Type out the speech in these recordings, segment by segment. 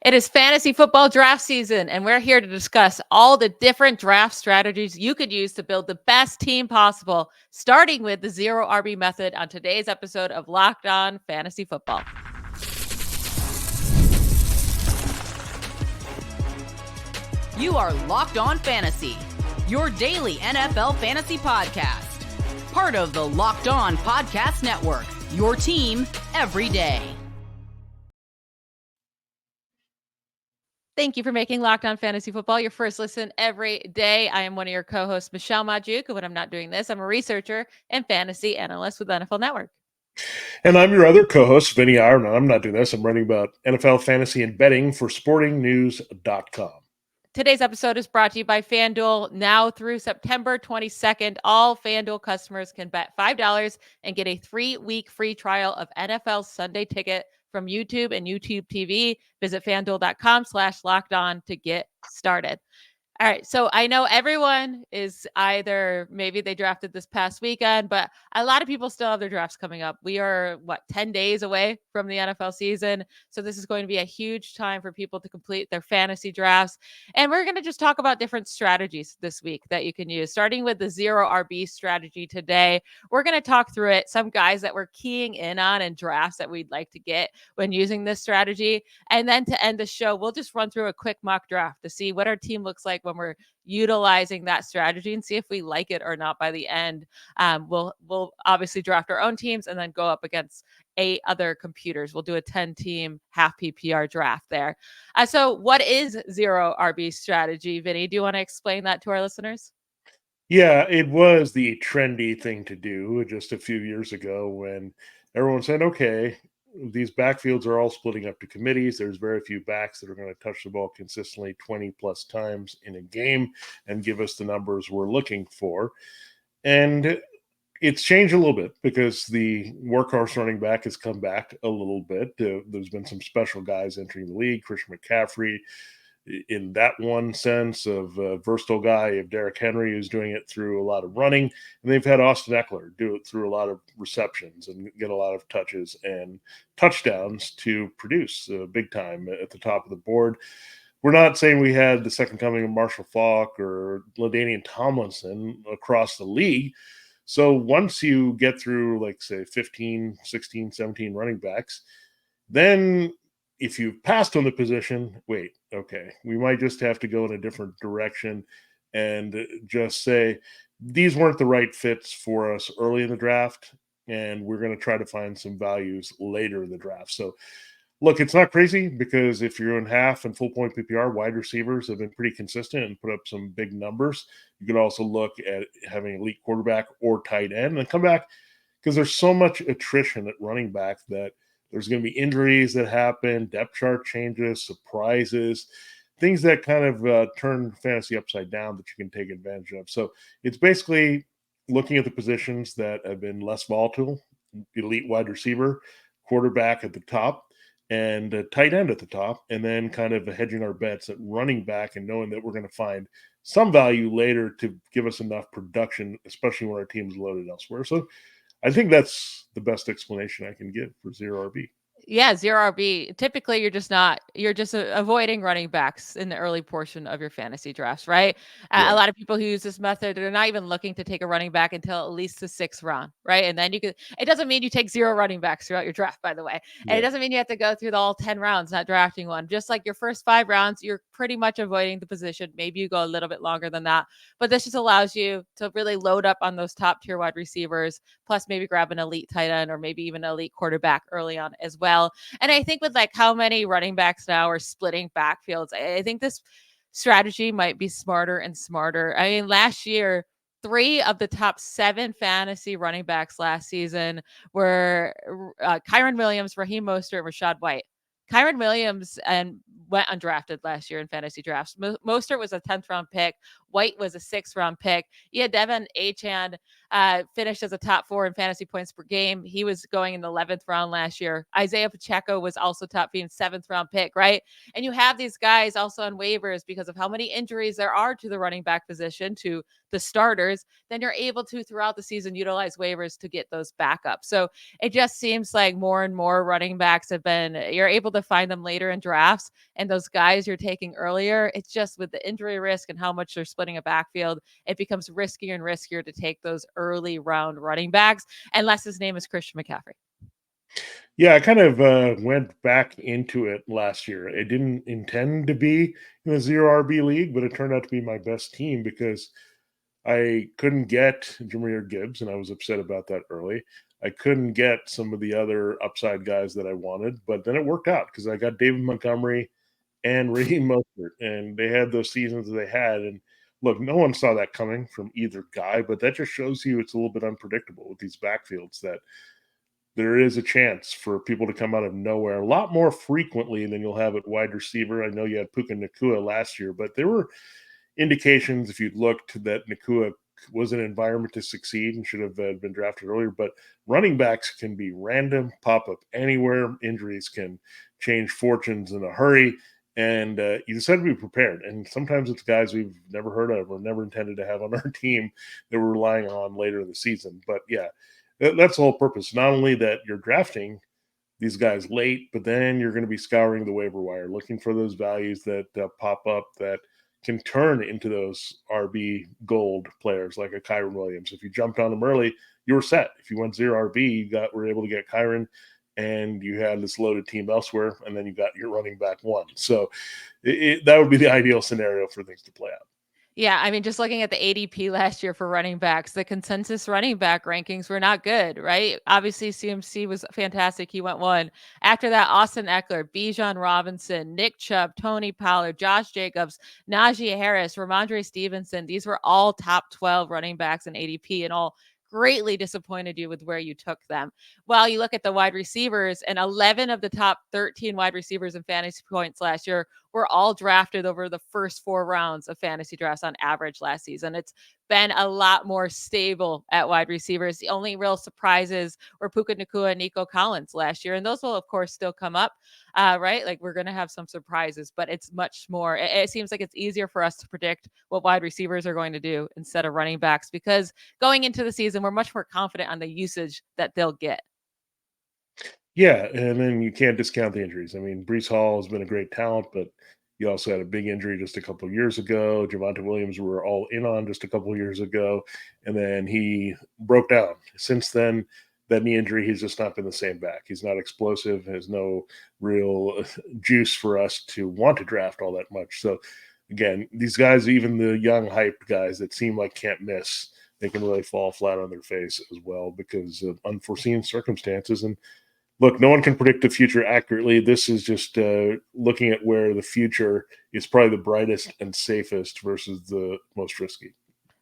It is fantasy football draft season, and we're here to discuss all the different draft strategies you could use to build the best team possible, starting with the zero RB method on today's episode of Locked On Fantasy Football. You are Locked On Fantasy, your daily NFL fantasy podcast. Part of the Locked On Podcast Network, your team every day. Thank you for making Locked On Fantasy Football your first listen every day. I am one of your co-hosts, Michelle Magdziuk, and when I'm not doing this, I'm a researcher and fantasy analyst with NFL Network. And I'm your other co-host, Vinnie Iyer, and I'm not doing this. I'm writing about NFL fantasy and betting for sportingnews.com. Today's episode is brought to you by FanDuel. Now through September 22nd, all FanDuel customers can bet $5 and get a 3-week free trial of NFL Sunday Ticket from YouTube and YouTube TV. Visit FanDuel.com/lockedon to get started. All right. So I know everyone is either maybe they drafted this past weekend, but a lot of people still have their drafts coming up. We are 10 days away from the NFL season. So this is going to be a huge time for people to complete their fantasy drafts. And we're going to just talk about different strategies this week that you can use, starting with the zero RB strategy today. We're going to talk through it. Some guys that we're keying in on and drafts that we'd like to get when using this strategy. And then to end the show, we'll just run through a quick mock draft to see what our team looks like when we're utilizing that strategy and see if we like it or not by the end. We'll obviously draft our own teams and then go up against 8 other computers. We'll do a 10-team half PPR draft there. So what is zero RB strategy, Vinny? Do you want to explain that to our listeners? Yeah, it was the trendy thing to do just a few years ago when everyone said, okay, these backfields are all splitting up to committees. There's very few backs that are going to touch the ball consistently 20 plus times in a game and give us the numbers we're looking for. And it's changed a little bit because the workhorse running back has come back a little bit. There's been some special guys entering the league. Christian McCaffrey, in that one sense of a versatile guy, of Derrick Henry, who's doing it through a lot of running, and they've had Austin Eckler do it through a lot of receptions and get a lot of touches and touchdowns to produce big time at the top of the board. We're not saying we had the second coming of Marshall Faulk or LaDainian Tomlinson across the league. So once you get through, like, say, 15, 16, 17 running backs, then if you've passed on the position, wait, okay, we might just have to go in a different direction and just say these weren't the right fits for us early in the draft, and we're going to try to find some values later in the draft. So, look, it's not crazy because if you're in half and full point PPR, wide receivers have been pretty consistent and put up some big numbers. You could also look at having elite quarterback or tight end and come back because there's so much attrition at running back that there's going to be injuries that happen, depth chart changes, surprises, things that kind of turn fantasy upside down that you can take advantage of. So it's basically looking at the positions that have been less volatile, elite wide receiver, quarterback at the top, and a tight end at the top, and then kind of hedging our bets at running back and knowing that we're going to find some value later to give us enough production, especially when our team's loaded elsewhere. So I think that's the best explanation I can give for zero RB. Yeah, zero RB. Typically, you're just avoiding running backs in the early portion of your fantasy drafts, right? Right. A lot of people who use this method, they're not even looking to take a running back until at least the 6th round, right? And then it doesn't mean you take 0 running backs throughout your draft, by the way. And it doesn't mean you have to go through the all 10 rounds, not drafting one. Just like your first 5 rounds, you're pretty much avoiding the position. Maybe you go a little bit longer than that, but this just allows you to really load up on those top tier wide receivers, plus maybe grab an elite tight end or maybe even an elite quarterback early on as well. And I think with like how many running backs now are splitting backfields, I think this strategy might be smarter and smarter. I mean, last year, 3 of the top 7 fantasy running backs last season were Kyren Williams, Raheem Mostert, and Rashad White. Kyren Williams went undrafted last year in fantasy drafts. Mostert was a 10th round pick. White was a 6th round pick. You had Devin Achane finished as a top 4 in fantasy points per game. He was going in the 11th round last year. Isaiah Pacheco was also top being 7th round pick, right? And you have these guys also on waivers because of how many injuries there are to the running back position, to the starters. Then you're able to, throughout the season, utilize waivers to get those backups. So it just seems like more and more running backs you're able to find them later in drafts. And those guys you're taking earlier, it's just with the injury risk and how much they're splitting a backfield, it becomes riskier and riskier to take those early round running backs, unless his name is Christian McCaffrey. Yeah, I kind of went back into it last year. I didn't intend to be in a zero RB league, but it turned out to be my best team because I couldn't get Jahmyr Gibbs, and I was upset about that early. I couldn't get some of the other upside guys that I wanted, but then it worked out because I got David Montgomery and Raheem Mostert, and they had those seasons that they had. And look, no one saw that coming from either guy, but that just shows you it's a little bit unpredictable with these backfields, that there is a chance for people to come out of nowhere a lot more frequently than you'll have at wide receiver. I know you had Puka Nacua last year, but there were indications, if you looked, that Nacua was an environment to succeed and should have been drafted earlier. But running backs can be random, pop up anywhere. Injuries can change fortunes in a hurry. And you just have to be prepared. And sometimes it's guys we've never heard of or never intended to have on our team that we're relying on later in the season. But yeah, that's the whole purpose. Not only that you're drafting these guys late, but then you're going to be scouring the waiver wire, looking for those values that pop up that can turn into those RB gold players like a Kyron Williams. If you jumped on them early, you were set. If you went zero RB, were able to get Kyron, and you had this loaded team elsewhere, and then you got your running back one. So that would be the ideal scenario for things to play out. Yeah, I mean, just looking at the ADP last year for running backs, the consensus running back rankings were not good, right? Obviously, CMC was fantastic. He went 1. After that, Austin Eckler, Bijan Robinson, Nick Chubb, Tony Pollard, Josh Jacobs, Najee Harris, Ramondre Stevenson. These were all top 12 running backs in ADP, and all greatly disappointed you with where you took them. Well, you look at the wide receivers, and 11 of the top 13 wide receivers in fantasy points last year were all drafted over the first 4 rounds of fantasy drafts on average last season. It's been a lot more stable at wide receivers. The only real surprises were Puka Nacua and Nico Collins last year, and those will, of course, still come up, right? Like, we're going to have some surprises, but it's much more. It seems like it's easier for us to predict what wide receivers are going to do instead of running backs, because going into the season, we're much more confident on the usage that they'll get. Yeah, and then you can't discount the injuries. I mean, Breece Hall has been a great talent, but you also had a big injury just a couple of years ago. Javonte Williams we were all in on just a couple of years ago, and then he broke down. Since then, that knee injury, he's just not been the same back. He's not explosive, has no real juice for us to want to draft all that much. So, again, these guys, even the young, hyped guys that seem like can't miss, they can really fall flat on their face as well because of unforeseen circumstances. And look, no one can predict the future accurately. This is just looking at where the future is probably the brightest and safest versus the most risky.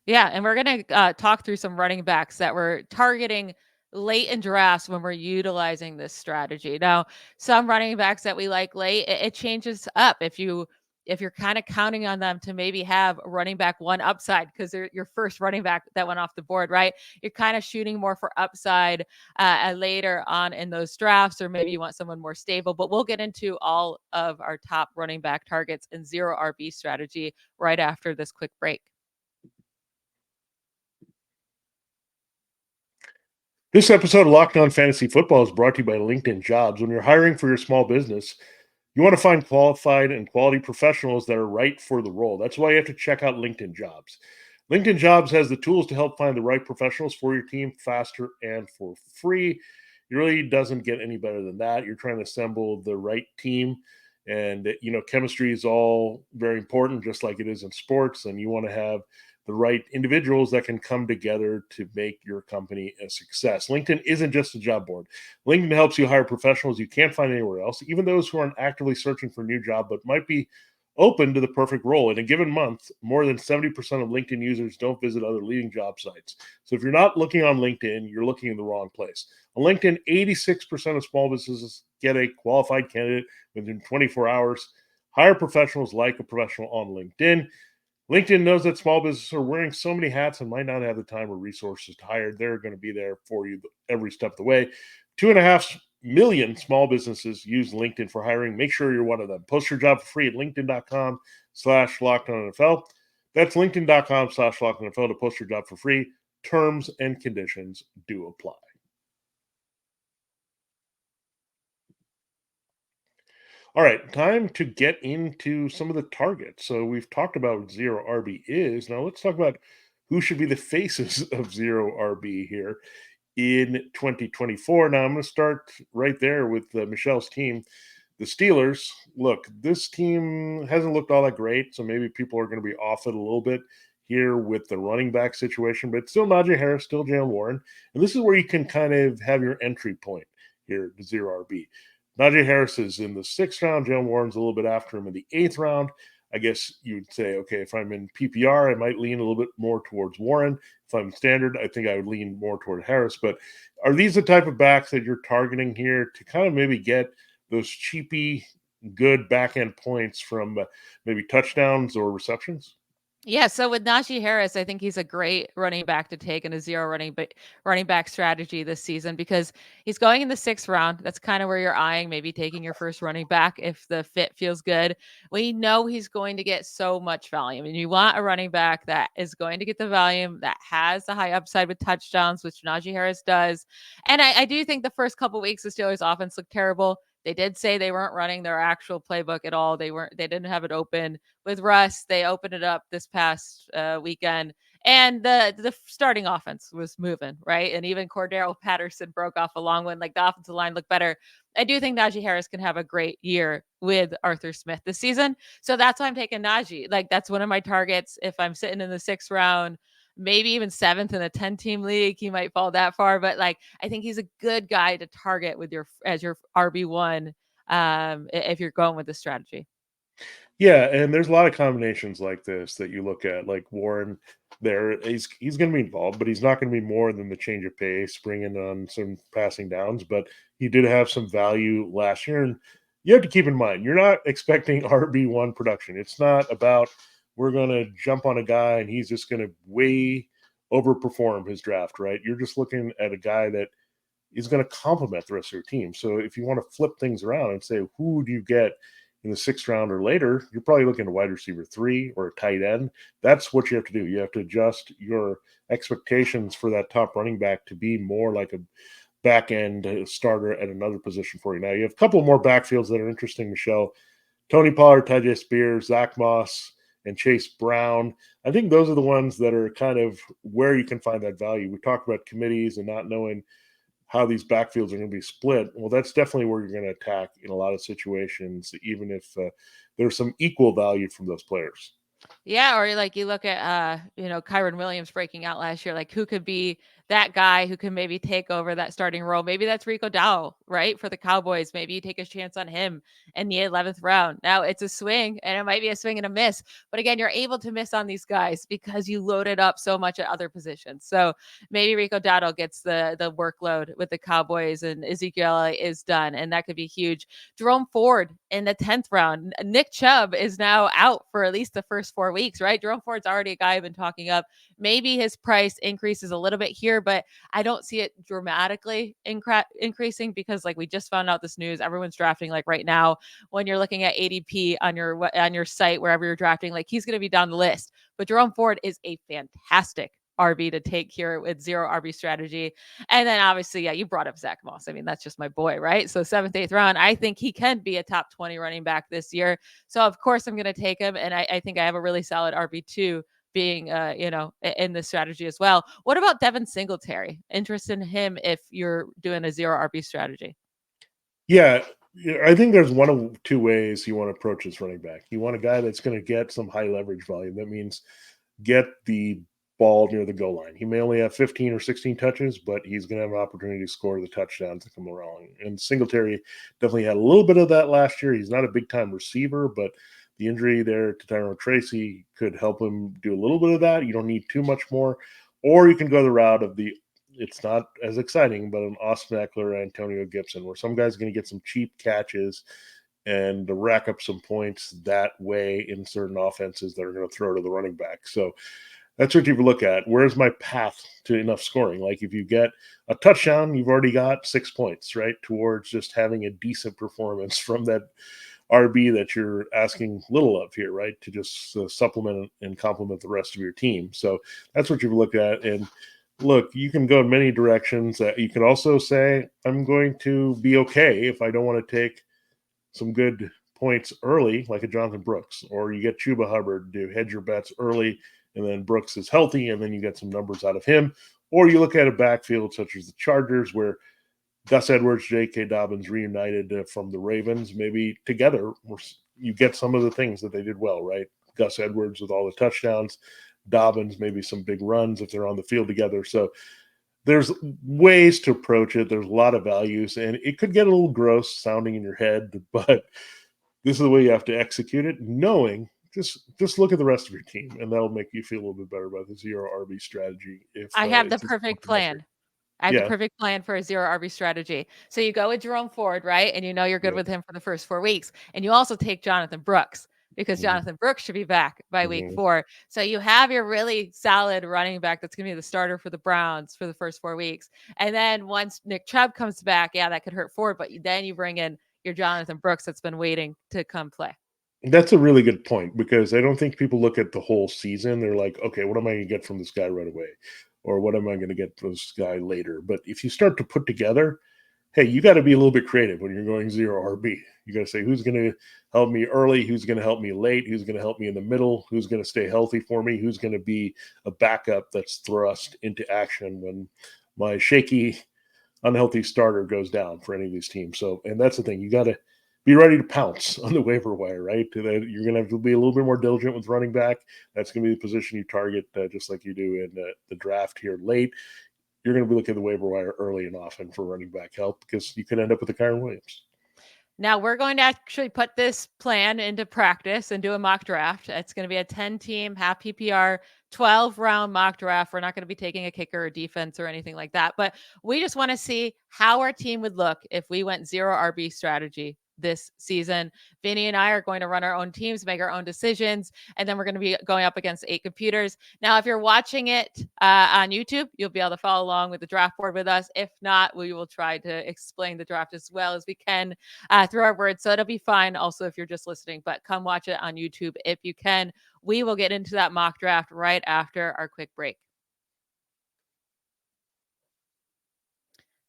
Yeah, and we're going to talk through some running backs that we're targeting late in drafts when we're utilizing this strategy. Now, some running backs that we like late, it changes up if you're kind of counting on them to maybe have running back 1 upside because they're your first running back that went off the board, right? You're kind of shooting more for upside later on in those drafts, or maybe you want someone more stable. But we'll get into all of our top running back targets and zero RB strategy right after this quick break. This episode of Locked On Fantasy Football is brought to you by LinkedIn Jobs. When you're hiring for your small business, you want to find qualified and quality professionals that are right for the role. That's why you have to check out LinkedIn Jobs. LinkedIn Jobs has the tools to help find the right professionals for your team faster and for free. It really doesn't get any better than that. You're trying to assemble the right team. And, chemistry is all very important, just like it is in sports. And you want to have the right individuals that can come together to make your company a success. LinkedIn isn't just a job board. LinkedIn helps you hire professionals you can't find anywhere else, even those who aren't actively searching for a new job, but might be open to the perfect role. In a given month, more than 70% of LinkedIn users don't visit other leading job sites. So if you're not looking on LinkedIn, you're looking in the wrong place. On LinkedIn, 86% of small businesses get a qualified candidate within 24 hours. Hire professionals like a professional on LinkedIn. LinkedIn knows that small businesses are wearing so many hats and might not have the time or resources to hire. They're going to be there for you every step of the way. 2.5 million small businesses use LinkedIn for hiring. Make sure you're one of them. Post your job for free at linkedin.com/LockedOnNFL. That's linkedin.com/LockedOnNFL to post your job for free. Terms and conditions do apply. All right, time to get into some of the targets. So we've talked about what zero RB is. Now let's talk about who should be the faces of zero RB here in 2024. Now I'm going to start right there with Michelle's team, the Steelers. Look, this team hasn't looked all that great, so maybe people are going to be off it a little bit here with the running back situation, but still Najee Harris, still Jalen Warren. And this is where you can kind of have your entry point here to zero RB. Najee Harris is in the 6th round. Jalen Warren's a little bit after him in the 8th round. I guess you'd say, okay, if I'm in PPR, I might lean a little bit more towards Warren. If I'm standard, I think I would lean more toward Harris. But are these the type of backs that you're targeting here to kind of maybe get those cheapy, good back end points from maybe touchdowns or receptions? Yeah, so with Najee Harris, I think he's a great running back to take in a zero running back strategy this season because he's going in the 6th round. That's kind of where you're eyeing maybe taking your first running back if the fit feels good. We know he's going to get so much volume, and you want a running back that is going to get the volume, that has the high upside with touchdowns, which Najee Harris does. And I do think the first couple weeks the Steelers offense looked terrible. They did say they weren't running their actual playbook at all. They didn't have it open with Russ. They opened it up this past weekend, and the starting offense was moving, right? And even Cordero Patterson broke off a long one. Like, the offensive line looked better. I do think Najee Harris can have a great year with Arthur Smith this season. So that's why I'm taking Najee. Like, that's one of my targets. If I'm sitting in the 6th round, maybe even 7th in a 10-team league, he might fall that far. But like, I think he's a good guy to target with your RB1 if you're going with this strategy. Yeah, and there's a lot of combinations like this that you look at, like Warren. There, he's going to be involved, but he's not going to be more than the change of pace, bringing on some passing downs. But he did have some value last year, and you have to keep in mind you're not expecting RB1 production. It's not about we're going to jump on a guy and he's just going to way overperform his draft, right? You're just looking at a guy that is going to complement the rest of your team. So if you want to flip things around and say, who do you get in the 6th round or later, you're probably looking at wide receiver 3 or a tight end. That's what you have to do. You have to adjust your expectations for that top running back to be more like a back end starter at another position for you. Now, you have a couple more backfields that are interesting, Michelle. Tony Pollard, Tyjae Spears, Zach Moss, and Chase Brown. I think those are the ones that are kind of where you can find that value. We talked about committees and not knowing how these backfields are going to be split. Well, that's definitely where you're going to attack in a lot of situations, even if there's some equal value from those players. Yeah, or like you look at Kyron Williams breaking out last year, like who could be that guy who can maybe take over that starting role? Maybe that's Rico Dowell, right? For the Cowboys. Maybe you take a chance on him in the 11th round. Now it's a swing, and it might be a swing and a miss. But again, you're able to miss on these guys because you loaded up so much at other positions. So maybe Rico Dowdle gets the workload with the Cowboys and Ezekiel is done, and that could be huge. Jerome Ford in the 10th round. Nick Chubb is now out for at least the first 4 weeks, right? Jerome Ford's already a guy I've been talking up. Maybe his price increases a little bit here, but I don't see it dramatically increasing because, like, we just found out this news. Everyone's drafting like right now. When you're looking at ADP on your site, wherever you're drafting, like, he's going to be down the list. But Jerome Ford is a fantastic RB to take here with zero RB strategy. And then obviously, yeah, you brought up Zach Moss. I mean, that's just my boy, right? So 7th, 8th round, I think he can be a top 20 running back this year. So of course I'm going to take him. And I think I have a really solid RB2 being, in this strategy as well. What about Devin Singletary? Interest in him if you're doing a zero RB strategy? Yeah, I think there's one of two ways you want to approach this running back. You want a guy that's going to get some high leverage volume. That means get the ball near the goal line. He may only have 15 or 16 touches, but he's going to have an opportunity to score the touchdowns that come along. And Singletary definitely had a little bit of that last year. He's not a big-time receiver, but the injury there to Tyrone Tracy could help him do a little bit of that. You don't need too much more. Or you can go the route of it's not as exciting, but an Austin Eckler or Antonio Gibson, where some guy's going to get some cheap catches and to rack up some points that way in certain offenses that are going to throw to the running back. So that's what you look at. Where's my path to enough scoring? Like if you get a touchdown, you've already got 6 points, right? Towards just having a decent performance from that RB that you're asking little of here, right? To just supplement and complement the rest of your team. So that's what you look at. And look, you can go in many directions. You can also say, I'm going to be okay if I don't want to take some good points early, like a Jonathan Brooks, or you get Chuba Hubbard to hedge your bets early, and then Brooks is healthy, and then you get some numbers out of him. Or you look at a backfield such as the Chargers, where Gus Edwards, J.K. Dobbins reunited from the Ravens, maybe together you get some of the things that they did well, right? Gus Edwards with all the touchdowns, Dobbins maybe some big runs if they're on the field together. So there's ways to approach it. There's a lot of values, and it could get a little gross sounding in your head, but this is the way you have to execute it, knowing just look at the rest of your team, and that'll make you feel a little bit better about the zero RB strategy. If I have the it's perfect something out there. plan. I have the Yeah, perfect plan for a zero RB strategy. So you go with Jerome Ford, right? And you know you're good yeah. with him for the first 4 weeks. And you also take Jonathan Brooks because Mhm, Jonathan Brooks should be back by week mhm. 4. So you have your really solid running back that's going to be the starter for the Browns for the first 4 weeks. And then once Nick Chubb comes back, yeah, that could hurt Ford, but then you bring in your Jonathan Brooks that's been waiting to come play. That's a really good point because I don't think people look at the whole season. They're like, okay, what am I going to get from this guy right away? Or what am I going to get from this guy later? But if you start to put together, hey, you got to be a little bit creative when you're going zero RB. You got to say, who's going to help me early? Who's going to help me late? Who's going to help me in the middle? Who's going to stay healthy for me? Who's going to be a backup that's thrust into action when my shaky, unhealthy starter goes down for any of these teams? So, and that's the thing. You got to be ready to pounce on the waiver wire, right? You're going to have to be a little bit more diligent with running back. That's going to be the position you target, just like you do in the draft here late. You're going to be looking at the waiver wire early and often for running back help because you could end up with a Kyron Williams. Now we're going to actually put this plan into practice and do a mock draft. It's going to be a 10-team, half PPR, 12-round mock draft. We're not going to be taking a kicker or defense or anything like that, but we just want to see how our team would look if we went zero RB strategy this season. Vinnie and I are going to run our own teams, make our own decisions, and then we're going to be going up against 8 computers. Now, if you're watching it on YouTube, you'll be able to follow along with the draft board with us. If not, we will try to explain the draft as well as we can through our words. So it'll be fine also if you're just listening, but come watch it on YouTube if you can. We will get into that mock draft right after our quick break.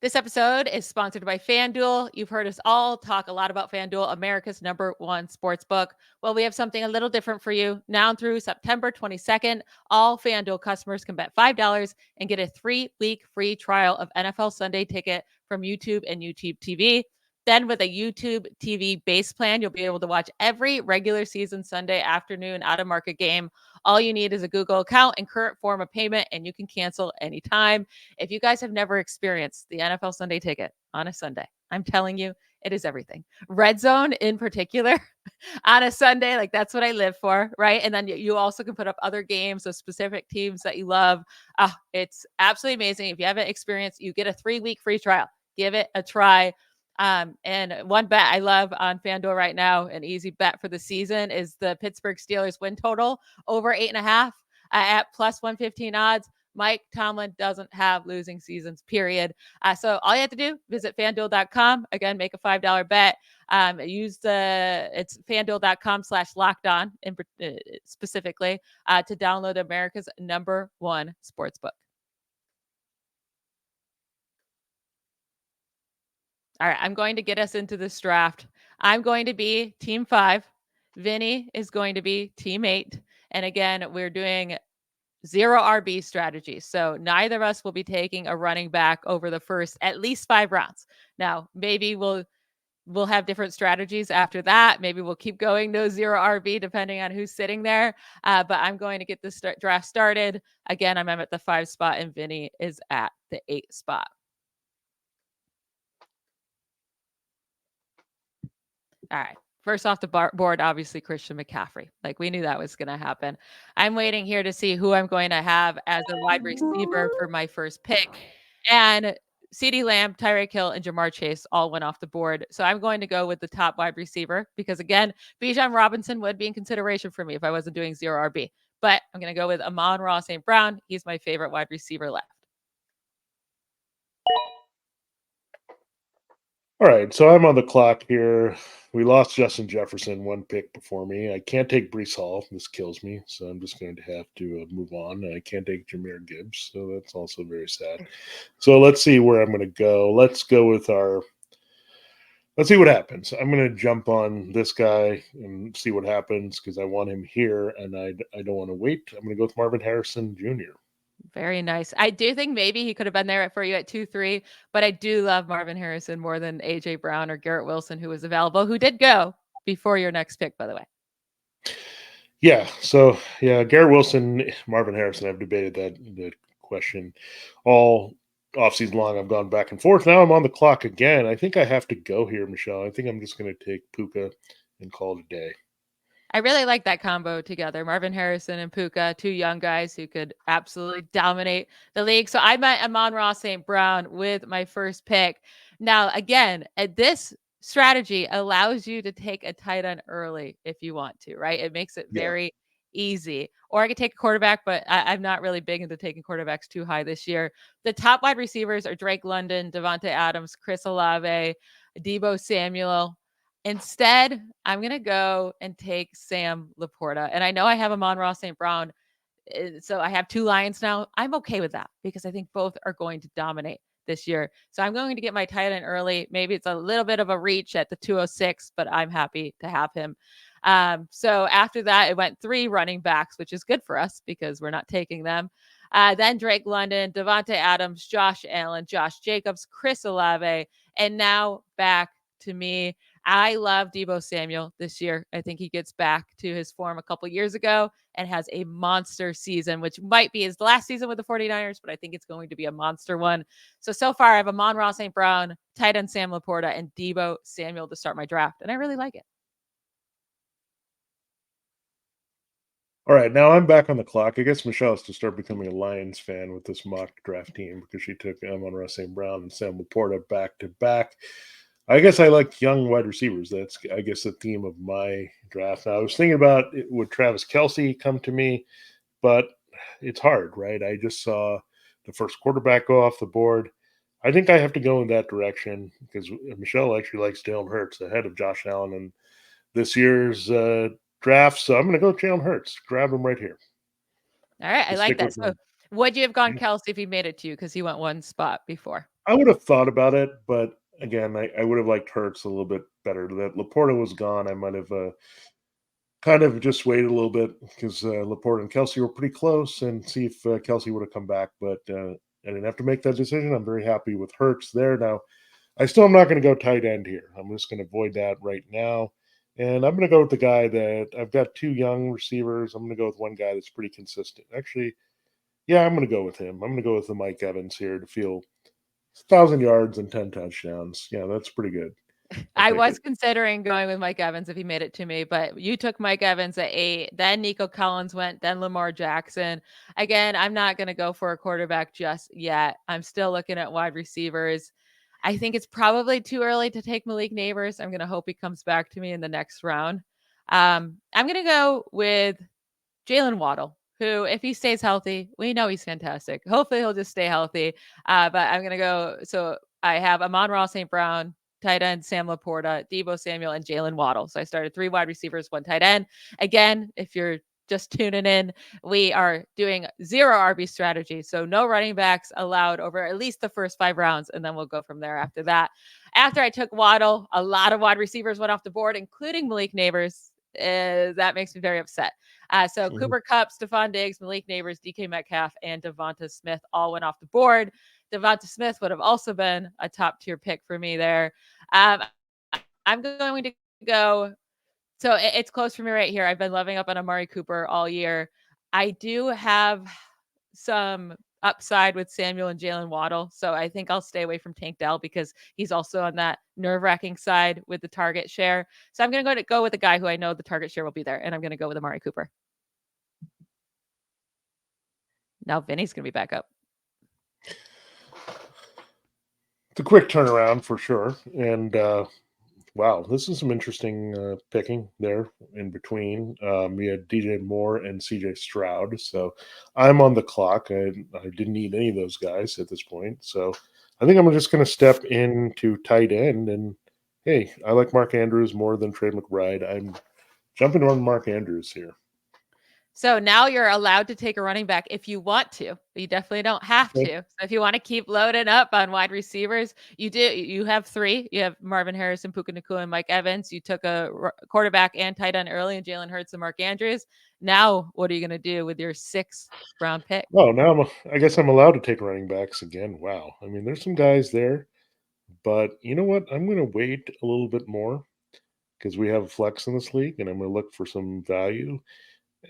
This episode is sponsored by FanDuel. You've heard us all talk a lot about FanDuel, America's #1 sports book. Well, we have something a little different for you. Now through September 22nd, all FanDuel customers can bet $5 and get a 3-week free trial of NFL Sunday Ticket from YouTube and YouTube TV. Then with a YouTube TV base plan, you'll be able to watch every regular season Sunday afternoon out-of-market game. All you need is a Google account and current form of payment, and you can cancel anytime. If you guys have never experienced the NFL Sunday Ticket on a Sunday, I'm telling you, it is everything. Red Zone in particular on a Sunday, like that's what I live for, right? And then you also can put up other games of specific teams that you love. It's absolutely amazing. If you haven't experienced, you get a 3-week free trial. Give it a try. And one bet I love on FanDuel right now, an easy bet for the season, is the Pittsburgh Steelers win total over 8.5 at plus 115 odds. Mike Tomlin doesn't have losing seasons, period. So all you have to do, visit FanDuel.com. Again, make a $5 bet. It's FanDuel.com/lockedon specifically to download America's #1 sportsbook. All right, I'm going to get us into this draft. I'm going to be team 5. Vinnie is going to be team 8. And again, we're doing zero RB strategy. So neither of us will be taking a running back over the first at least 5 rounds. Now, maybe we'll have different strategies after that. Maybe we'll keep going no zero RB depending on who's sitting there. But I'm going to get this draft started. Again, I'm at the 5 spot and Vinnie is at the 8 spot. All right. First off the board, obviously Christian McCaffrey. Like we knew that was going to happen. I'm waiting here to see who I'm going to have as a wide receiver for my first pick. And CeeDee Lamb, Tyreek Hill, and Jamar Chase all went off the board. So I'm going to go with the top wide receiver because, again, Bijan Robinson would be in consideration for me if I wasn't doing zero RB. But I'm going to go with Amon-Ra St. Brown. He's my favorite wide receiver left. All right, so I'm on the clock here. We lost Justin Jefferson, one pick before me. I can't take Brees Hall. This kills me, so I'm just going to have to move on. And I can't take Jameer Gibbs, so that's also very sad. So let's see where I'm going to go. Let's go with let's see what happens. I'm going to jump on this guy and see what happens because I want him here, and I don't want to wait. I'm going to go with Marvin Harrison Jr. Very nice. I do think maybe he could have been there for you at 2-3, but I do love Marvin Harrison more than A.J. Brown or Garrett Wilson, who was available, who did go before your next pick, by the way. Yeah. So yeah, Garrett Wilson, Marvin Harrison. I've debated that question all offseason long. I've gone back and forth. Now I'm on the clock again. I think I have to go here, Michelle. I think I'm just going to take Puka and call it a day. I really like that combo together. Marvin Harrison and Puka, two young guys who could absolutely dominate the league. So I met Amon-Ra St. Brown with my first pick. Now, again, this strategy allows you to take a tight end early if you want to, right? It makes it Yeah. very easy. Or I could take a quarterback, but I'm not really big into taking quarterbacks too high this year. The top wide receivers are Drake London, Devontae Adams, Chris Olave, Deebo Samuel. Instead, I'm going to go and take Sam Laporta. And I know I have Amon-Ra St. Brown. So I have two Lions now. I'm okay with that because I think both are going to dominate this year. So I'm going to get my tight end early. Maybe it's a little bit of a reach at the 206, but I'm happy to have him. So after that, it went 3 running backs, which is good for us because we're not taking them. Then Drake London, Devontae Adams, Josh Allen, Josh Jacobs, Chris Olave, and now back to me. I love Deebo Samuel this year. I think he gets back to his form a couple years ago and has a monster season, which might be his last season with the 49ers, but I think it's going to be a monster one. So far, I have Amon-Ra St. Brown, tight end Sam Laporta, and Deebo Samuel to start my draft, and I really like it. All right, now I'm back on the clock. I guess Michelle has to start becoming a Lions fan with this mock draft team because she took Amon-Ra St. Brown and Sam Laporta back to back. I guess I like young wide receivers. That's, I guess, the theme of my draft. Now, I was thinking about would Travis Kelce come to me, but it's hard, right? I just saw the first quarterback go off the board. I think I have to go in that direction because Michelle actually likes Jalen Hurts ahead of Josh Allen in this year's draft. So I'm going to go Jalen Hurts. Grab him right here. All right, I like that. So would you have gone Yeah. Kelce if he made it to you because he went one spot before? I would have thought about it, but again, I would have liked Hurts a little bit better. That Laporta was gone. I might have kind of just waited a little bit because Laporta and Kelce were pretty close and see if Kelce would have come back. But I didn't have to make that decision. I'm very happy with Hurts there. Now, I still am not going to go tight end here. I'm just going to avoid that right now. And I'm going to go with the guy that I've got 2 young receivers. I'm going to go with one guy that's pretty consistent. Actually, yeah, I'm going to go with him. I'm going to go with the Mike Evans here to feel 1,000 yards and 10 touchdowns. Yeah, that's pretty good. I was considering going with Mike Evans if he made it to me, but you took Mike Evans at 8. Then Nico Collins went, then Lamar Jackson. Again, I'm not going to go for a quarterback just yet. I'm still looking at wide receivers. I think it's probably too early to take Malik Neighbors. I'm going to hope he comes back to me in the next round. I'm going to go with Jalen Waddle, who, if he stays healthy, we know he's fantastic. Hopefully he'll just stay healthy. But I'm going to go. So I have Amon-Ra St. Brown, tight end Sam Laporta, Deebo Samuel, and Jalen Waddle. So I started 3 wide receivers, 1 tight end. Again, if you're just tuning in, we are doing 0 RB strategy. So no running backs allowed over at least the first 5 rounds. And then we'll go from there after that. After I took Waddle, a lot of wide receivers went off the board, including Malik Neighbors. That makes me very upset. So Cooper Kupp, Stephon Diggs, Malik Neighbors, DK Metcalf, and Devonta Smith all went off the board. Devonta Smith would have also been a top tier pick for me there. I'm going to go. So it's close for me right here. I've been loving up on Amari Cooper all year. I do have some upside with Samuel and Jalen Waddle. So I think I'll stay away from Tank Dell because he's also on that nerve-wracking side with the target share. So I'm going to go with a guy who I know the target share will be there, and I'm going to go with Amari Cooper. Now Vinny's going to be back up. It's a quick turnaround for sure. And wow, this is some interesting picking there in between. We had DJ Moore and CJ Stroud. So I'm on the clock. I didn't need any of those guys at this point. So I think I'm just going to step into tight end. And hey, I like Mark Andrews more than Trey McBride. I'm jumping on Mark Andrews here. So now you're allowed to take a running back if you want to, but you definitely don't have Okay. to. So if you want to keep loading up on wide receivers, you do. You have three. You have Marvin Harrison, Puka Nacua, and Mike Evans. You took a quarterback and tight end early, and Jalen Hurts and Mark Andrews. Now, what are you going to do with your sixth round pick? Oh, now I guess I'm allowed to take running backs again. Wow. I mean, there's some guys there, but you know what? I'm going to wait a little bit more because we have a flex in this league, and I'm going to look for some value.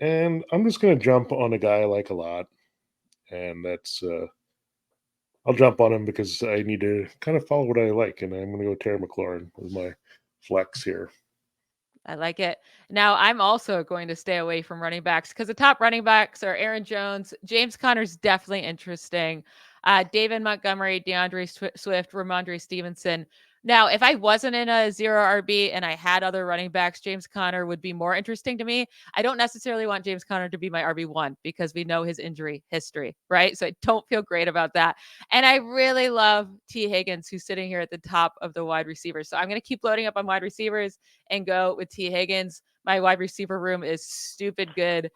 And I'm just going to jump on a guy I like a lot, and that's I'll jump on him because I need to kind of follow what I like, and I'm going to go Terry McLaurin with my flex here. I like it. Now, I'm also going to stay away from running backs because the top running backs are Aaron Jones. James Conner's definitely interesting. David Montgomery, DeAndre Swift, Ramondre Stevenson. Now, if I wasn't in a zero RB and I had other running backs, James Conner would be more interesting to me. I don't necessarily want James Conner to be my RB1 because we know his injury history, right? So I don't feel great about that. And I really love T. Higgins, who's sitting here at the top of the wide receivers. So I'm going to keep loading up on wide receivers and go with T. Higgins. My wide receiver room is stupid good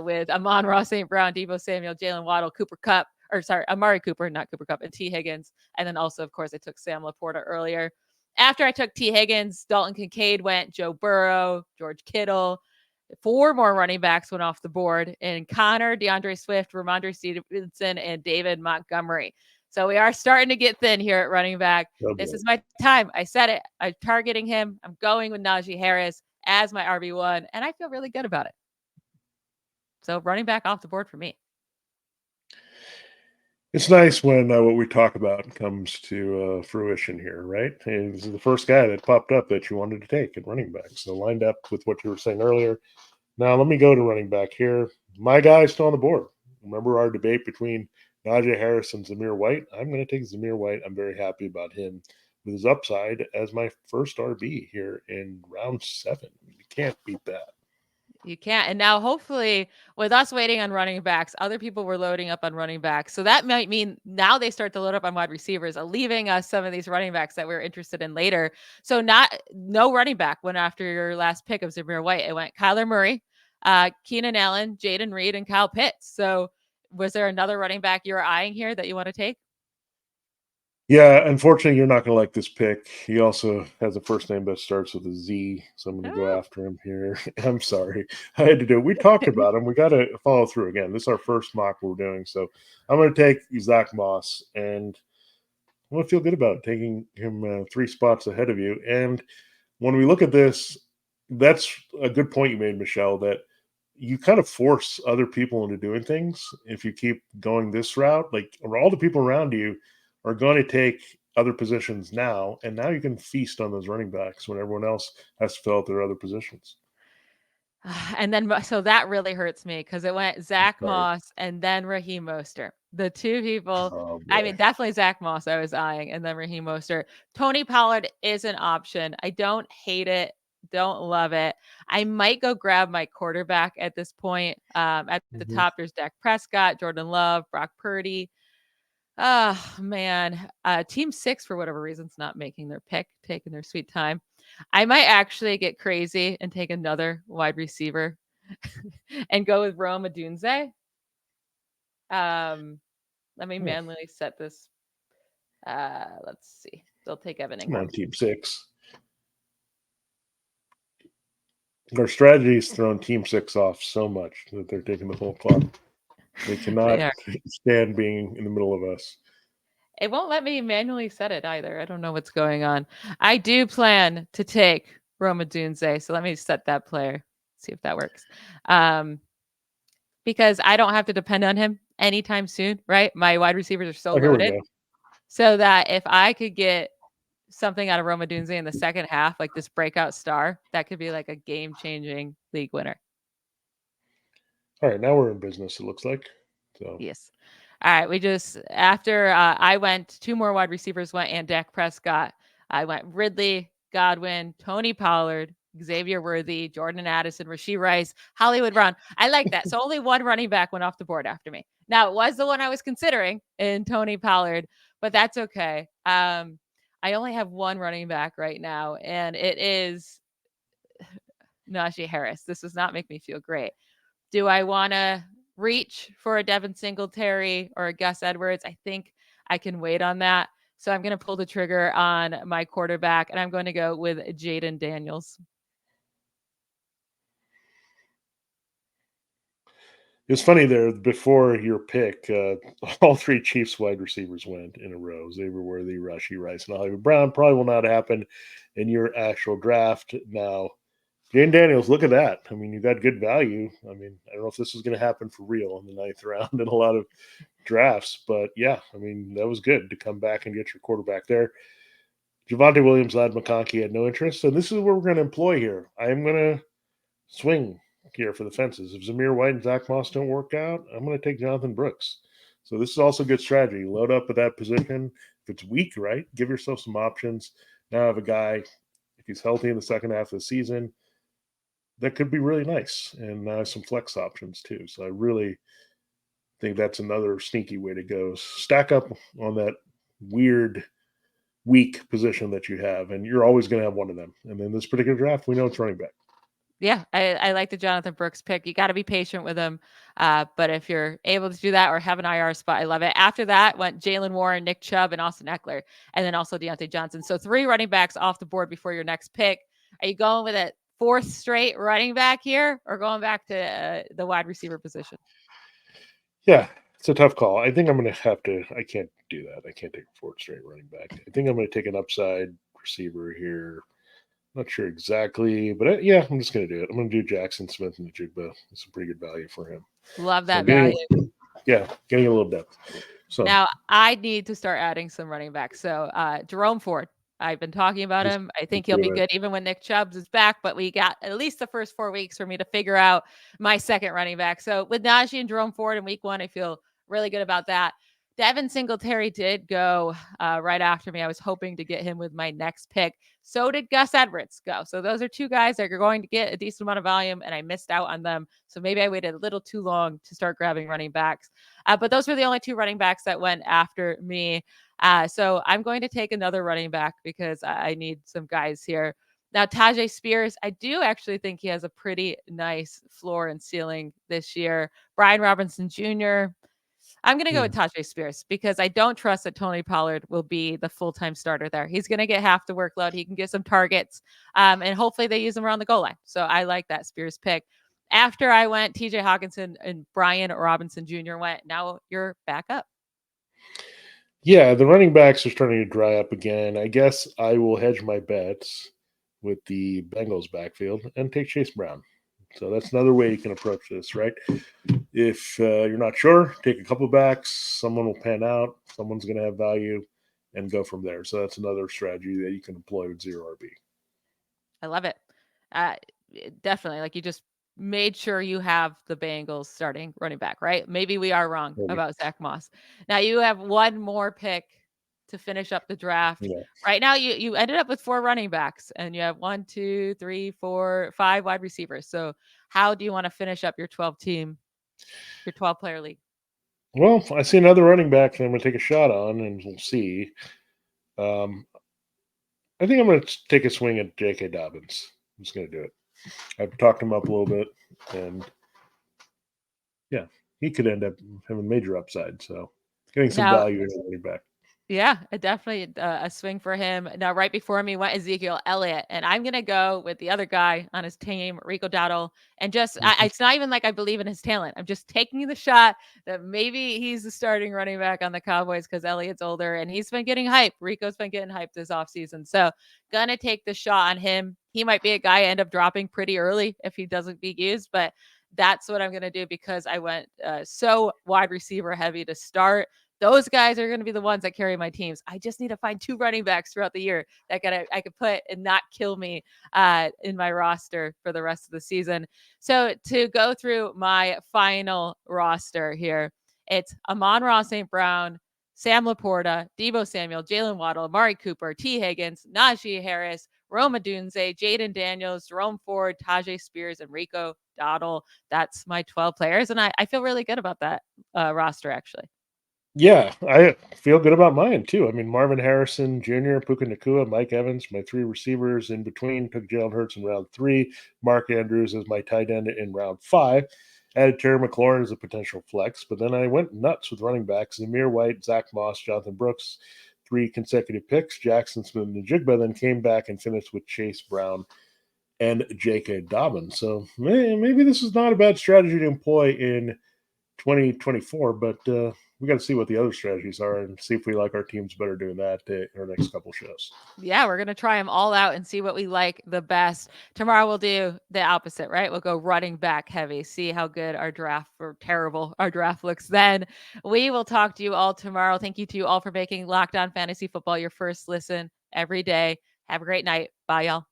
with Amon-Ra St. Brown, Deebo Samuel, Jalen Waddle, Cooper Kupp, or sorry, Amari Cooper, not Cooper Kupp, and T. Higgins. And then also, of course, I took Sam Laporta earlier. After I took T. Higgins, Dalton Kincaid went, Joe Burrow, George Kittle. 4 more running backs went off the board, and Connor, DeAndre Swift, Ramondre Stevenson, and David Montgomery. So we are starting to get thin here at running back. Oh, This boy. is my time. I said it. I'm targeting him. I'm going with Najee Harris as my RB1, and I feel really good about it. So running back off the board for me. It's nice when what we talk about comes to fruition here, right? And this is the first guy that popped up that you wanted to take at running back. So lined up with what you were saying earlier. Now let me go to running back here. My guy's still on the board. Remember our debate between Najee Harris and Zamir White? I'm going to take Zamir White. I'm very happy about him with his upside as my first RB here in round 7. You can't beat that. You can't. And now, hopefully, with us waiting on running backs, other people were loading up on running backs. So that might mean now they start to load up on wide receivers, leaving us some of these running backs that we're interested in later. So no running back went after your last pick of Zamir White. It went Kyler Murray, Keenan Allen, Jaden Reed, and Kyle Pitts. So was there another running back you were eyeing here that you want to take? Yeah, unfortunately, you're not going to like this pick. He also has a first name that starts with a Z, so I'm going to go Oh. after him here. I'm sorry, I had to do it. We talked about him. We got to follow through again. This is our first mock we're doing, so I'm going to take Zach Moss, and I'm going to feel good about taking him 3 spots ahead of you. And when we look at this, that's a good point you made, Michelle. That you kind of force other people into doing things if you keep going this route. Like all the people around you are going to take other positions now, and now you can feast on those running backs when everyone else has to fill out their other positions. And then, so that really hurts me because it went Zach Sorry. Moss and then Raheem Mostert. The two people, Oh I boy. mean, definitely Zach Moss I was eyeing, and then Raheem Mostert. Tony Pollard is an option. I don't hate it, don't love it. I might go grab my quarterback at this point. At the Mhm. top, there's Dak Prescott, Jordan Love, Brock Purdy. Oh man, Team 6 for whatever reason's not making their pick, taking their sweet time. I might actually get crazy and take another wide receiver and go with Rome Odunze. Um, Let me Oh, manually set this. Let's see. They'll take Evan come on, Ingram. Team 6. Our strategy is throwing Team 6 off so much that they're taking the whole clock. They They cannot are. stand being in the middle of us. It won't let me manually set it either. I don't know what's going on. I do plan to take Roma Dunze, so let me set that player. See if that works. Because I don't have to depend on him anytime soon, right? My wide receivers are so Oh, here we loaded. go. So that if I could get something out of Roma Dunze in the second half, like this breakout star, that could be like a game-changing league winner. All right, now we're in business, it looks like. So Yes. All right, after I went, two more wide receivers went, and Dak Prescott. I went Ridley, Godwin, Tony Pollard, Xavier Worthy, Jordan Addison, Rashee Rice, Hollywood Brown. I like that. So only one running back went off the board after me. Now, it was the one I was considering in Tony Pollard, but that's okay. I only have one running back right now, and it is Najee Harris. This does not make me feel great. Do I want to reach for a Devin Singletary or a Gus Edwards? I think I can wait on that. So I'm going to pull the trigger on my quarterback, and I'm going to go with Jaden Daniels. It's funny there, before your pick, all three Chiefs wide receivers went in a row. Xavier Worthy, Rashee Rice, and Hollywood Brown. Probably will not happen in your actual draft. Now, Jane Daniels, look at that. I mean, you got good value. I mean, I don't know if this is going to happen for real in the ninth round in a lot of drafts, but yeah, I mean, that was good to come back and get your quarterback there. Javonte Williams, Ladd McConkey had no interest, and this is what we're going to employ here. I am going to swing here for the fences. If Zamir White and Zach Moss don't work out, I'm going to take Jonathan Brooks. So this is also good strategy. Load up at that position. If it's weak, right, give yourself some options. Now I have a guy, if he's healthy in the second half of the season, that could be really nice. And some flex options too. So I really think that's another sneaky way to go. Stack up on that weird weak position that you have, and you're always going to have one of them. And in this particular draft, we know it's running back. Yeah, I like the Jonathan Brooks pick. You got to be patient with him. But if you're able to do that or have an IR spot, I love it. After that went Jalen Warren, Nick Chubb, and Austin Eckler, and then also Deontay Johnson. So 3 running backs off the board before your next pick. Are you going with a 4th straight running back here or going back to the wide receiver position? Yeah, it's a tough call. I think I'm going to have to. I can't do that. I can't take a 4th straight running back. I think I'm going to take an upside receiver here. Not sure exactly, but yeah, I'm just going to do it. I'm going to do Jackson Smith and the Jigba. It's a pretty good value for him. Love that value. Getting a little depth. So now I need to start adding some running backs. So Jerome Ford, I've been talking about him. I think he'll be good even when Nick Chubb is back, but we got at least the first 4 weeks for me to figure out my second running back. So with Najee and Jerome Ford in week 1, I feel really good about that. Devin Singletary did go right after me. I was hoping to get him with my next pick. So did Gus Edwards go. So those are 2 guys that are going to get a decent amount of volume, and I missed out on them. So maybe I waited a little too long to start grabbing running backs. But those were the only 2 running backs that went after me. So I'm going to take another running back because I need some guys here. Now, Tajay Spears, I do actually think he has a pretty nice floor and ceiling this year. Brian Robinson Jr., I'm going to go with Tajay Spears because I don't trust that Tony Pollard will be the full-time starter there. He's going to get half the workload. He can get some targets, and hopefully they use him around the goal line. So I like that Spears pick. After I went, TJ Hawkinson and Brian Robinson Jr. went. Now you're back up. Yeah, the running backs are starting to dry up again. I guess I will hedge my bets with the Bengals backfield and take Chase Brown. So that's another way you can approach this, right? If you're not sure, take a couple backs. Someone will pan out. Someone's going to have value and go from there. So that's another strategy that you can employ with zero RB. I love it. Definitely. Like you just made sure you have the Bengals starting running back, right? Maybe we are wrong about Zach Moss. Now you have one more pick to finish up the draft. Yeah. Right now you ended up with 4 running backs and you have 1, 2, 3, 4, 5 wide receivers. So how do you want to finish up your 12 player league? Well, I see another running back that I'm going to take a shot on and we'll see. I think I'm going to take a swing at J.K. Dobbins. I'm just going to do it. I've talked him up a little bit and yeah, he could end up having major upside. So getting some value in running back. Yeah, definitely a swing for him. Now, right before me went Ezekiel Elliott, and I'm going to go with the other guy on his team, Rico Dowdle. And just, it's not even like I believe in his talent. I'm just taking the shot that maybe he's the starting running back on the Cowboys because Elliott's older and he's been getting hype. Rico's been getting hyped this offseason. So, going to take the shot on him. He might be a guy I end up dropping pretty early if he doesn't be used, but that's what I'm going to do because I went so wide receiver heavy to start. Those guys are going to be the ones that carry my teams. I just need to find 2 running backs throughout the year that I could put and not kill me in my roster for the rest of the season. So to go through my final roster here, It's Amon-Ra St. Brown, Sam Laporta, Debo Samuel, Jalen Waddle, Amari Cooper, T. Higgins, Najee Harris, Rome Odunze, Jaden Daniels, Jerome Ford, Tajay Spears, and Rico Dowdle. That's my 12 players, and I feel really good about that roster, actually. Yeah, I feel good about mine too. I mean, Marvin Harrison Jr., Puka Nakua, Mike Evans, my three receivers in between. Took Jalen Hurts in round 3. Mark Andrews as my tight end in round 5. Added Terry McLaurin as a potential flex, but then I went nuts with running backs. Zamir White, Zach Moss, Jonathan Brooks, 3 consecutive picks. Jackson Smith and Najigba then came back and finished with Chase Brown and J.K. Dobbins. So maybe this is not a bad strategy to employ in 2024, but we got to see what the other strategies are and see if we like our teams better doing that in our next couple shows. Yeah, we're going to try them all out and see what we like the best. Tomorrow we'll do the opposite, right? We'll go running back heavy, see how good our draft or terrible our draft looks then. We will talk to you all tomorrow. Thank you to you all for making Locked On Fantasy Football your first listen every day. Have a great night. Bye, y'all.